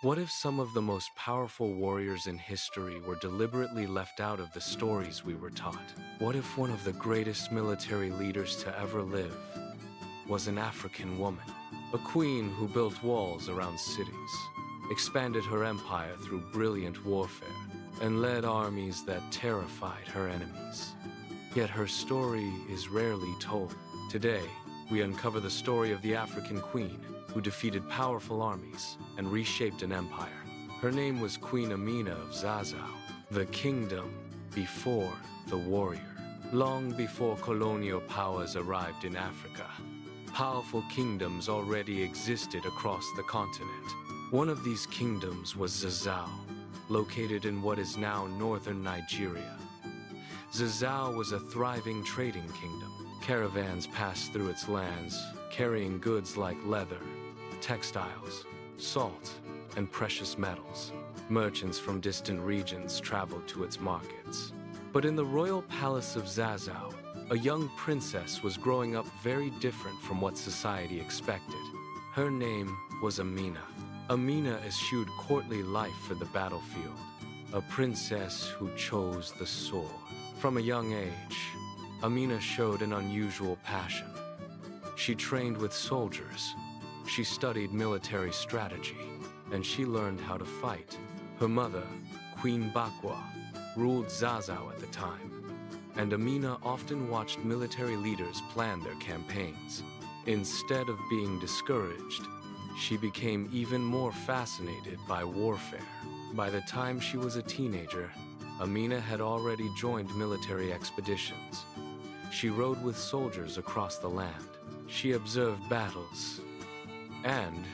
What if some of the most powerful warriors in history were deliberately left out of the stories we were taught? What if one of the greatest military leaders to ever live was an African woman? A queen who built walls around cities, expanded her empire through brilliant warfare, and led armies that terrified her enemies. Yet her story is rarely told. Today, we uncover the story of the African queen who defeated powerful armies and reshaped an empire. Her name was Queen Amina of Zazzau, the kingdom before the warrior. Long before colonial powers arrived in Africa, powerful kingdoms already existed across the continent. One of these kingdoms was Zazzau, located in what is now northern Nigeria. Zazzau was a thriving trading kingdom. Caravans passed through its lands, carrying goods like leather, textiles, salt, and precious metals. Merchants from distant regions traveled to its markets. But in the royal palace of Zazzau, a young princess was growing up very different from what society expected. Her name was Amina. Amina eschewed courtly life for the battlefield, a princess who chose the sword. From a young age, Amina showed an unusual passion. She trained with soldiers, she studied military strategy, and she learned how to fight. Her mother, Queen Bakwa, ruled Zazzau at the time, and Amina often watched military leaders plan their campaigns. Instead of being discouraged, she became even more fascinated by warfare. By the time she was a teenager, Amina had already joined military expeditions. She rode with soldiers across the land. She observed battles, and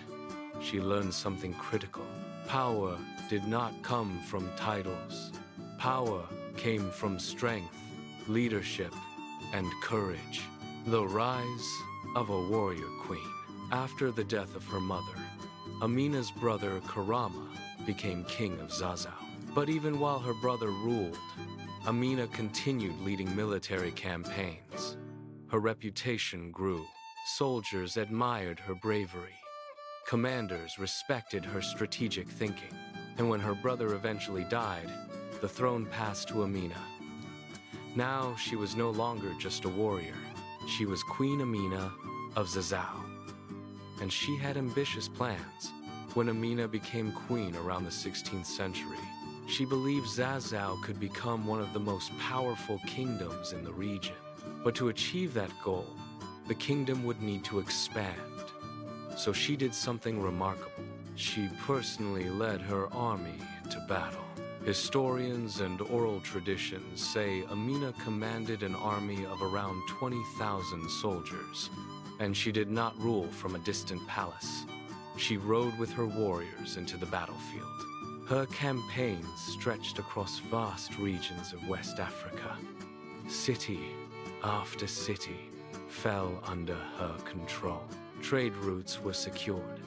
she learned something critical. Power did not come from titles. Power came from strength, leadership, and courage. The rise of a warrior queen. After the death of her mother, Amina's brother Karama became king of Zazzau. But even while her brother ruled, Amina continued leading military campaigns. Her reputation grew. Soldiers admired her bravery. Commanders respected her strategic thinking. And when her brother eventually died, the throne passed to Amina. Now she was no longer just a warrior. She was Queen Amina of Zazzau. And she had ambitious plans. When Amina became queen around the 16th century, she believed Zazzau could become one of the most powerful kingdoms in the region. But to achieve that goal, the kingdom would need to expand. So she did something remarkable. She personally led her army into battle. Historians and oral traditions say Amina commanded an army of around 20,000 soldiers, and she did not rule from a distant palace. She rode with her warriors into the battlefield. Her campaigns stretched across vast regions of West Africa. City after city fell under her control. Trade routes were secured,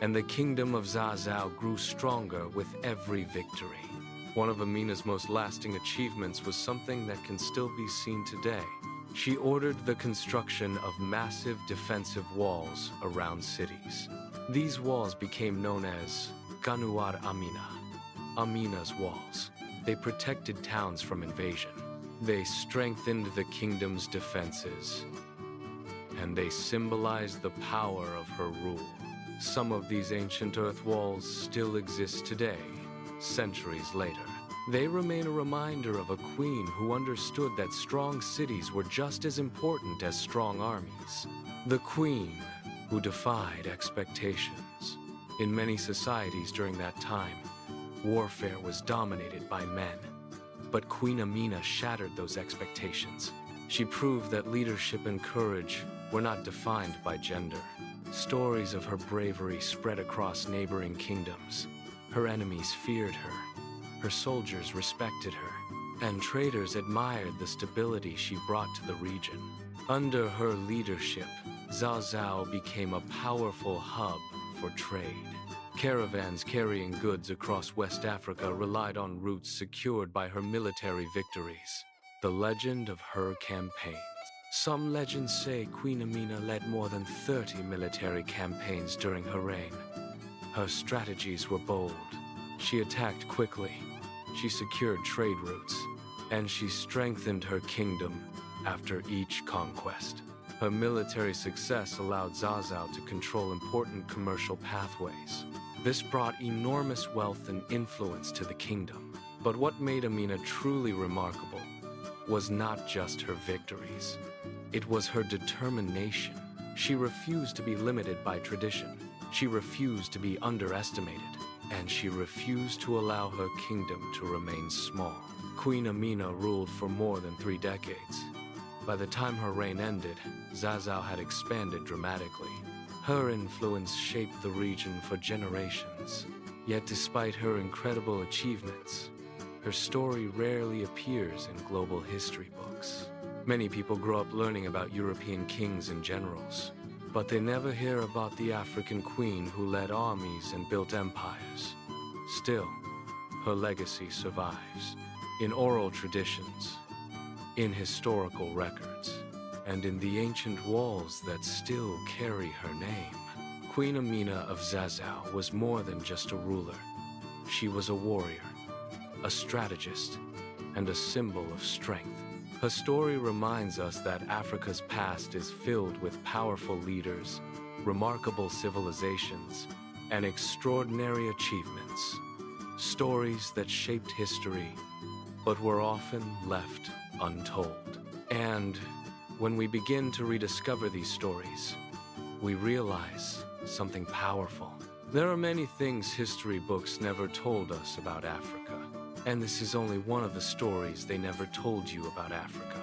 and the kingdom of Zazzau grew stronger with every victory. One of Amina's most lasting achievements was something that can still be seen today. She ordered the construction of massive defensive walls around cities. These walls became known as Ganuar Amina, Amina's walls. They protected towns from invasion. They strengthened the kingdom's defenses, and they symbolized the power of her rule. Some of these ancient earth walls still exist today, centuries later. They remain a reminder of a queen who understood that strong cities were just as important as strong armies. The queen who defied expectations. In many societies during that time, warfare was dominated by men. But Queen Amina shattered those expectations. She proved that leadership and courage were not defined by gender. Stories of her bravery spread across neighboring kingdoms. Her enemies feared her. Her soldiers respected her. And traders admired the stability she brought to the region. Under her leadership, Zazzau became a powerful hub for trade. Caravans carrying goods across West Africa relied on routes secured by her military victories. The legend of her campaigns. Some legends say Queen Amina led more than 30 military campaigns during her reign. Her strategies were bold. She attacked quickly, she secured trade routes, and she strengthened her kingdom after each conquest. Her military success allowed Zazzau to control important commercial pathways. This brought enormous wealth and influence to the kingdom. But what made Amina truly remarkable was not just her victories. It was her determination. She refused to be limited by tradition. She refused to be underestimated. And she refused to allow her kingdom to remain small. Queen Amina ruled for more than 3 decades. By the time her reign ended, Zazzau had expanded dramatically. Her influence shaped the region for generations. Yet despite her incredible achievements, her story rarely appears in global history books. Many people grow up learning about European kings and generals, but they never hear about the African queen who led armies and built empires. Still, her legacy survives in oral traditions, in historical records, and in the ancient walls that still carry her name. Queen Amina of Zazzau was more than just a ruler. She was a warrior, a strategist, and a symbol of strength. Her story reminds us that Africa's past is filled with powerful leaders, remarkable civilizations, and extraordinary achievements. Stories that shaped history, but were often left untold. And when we begin to rediscover these stories, we realize something powerful. There are many things history books never told us about Africa, and this is only one of the stories they never told you about Africa.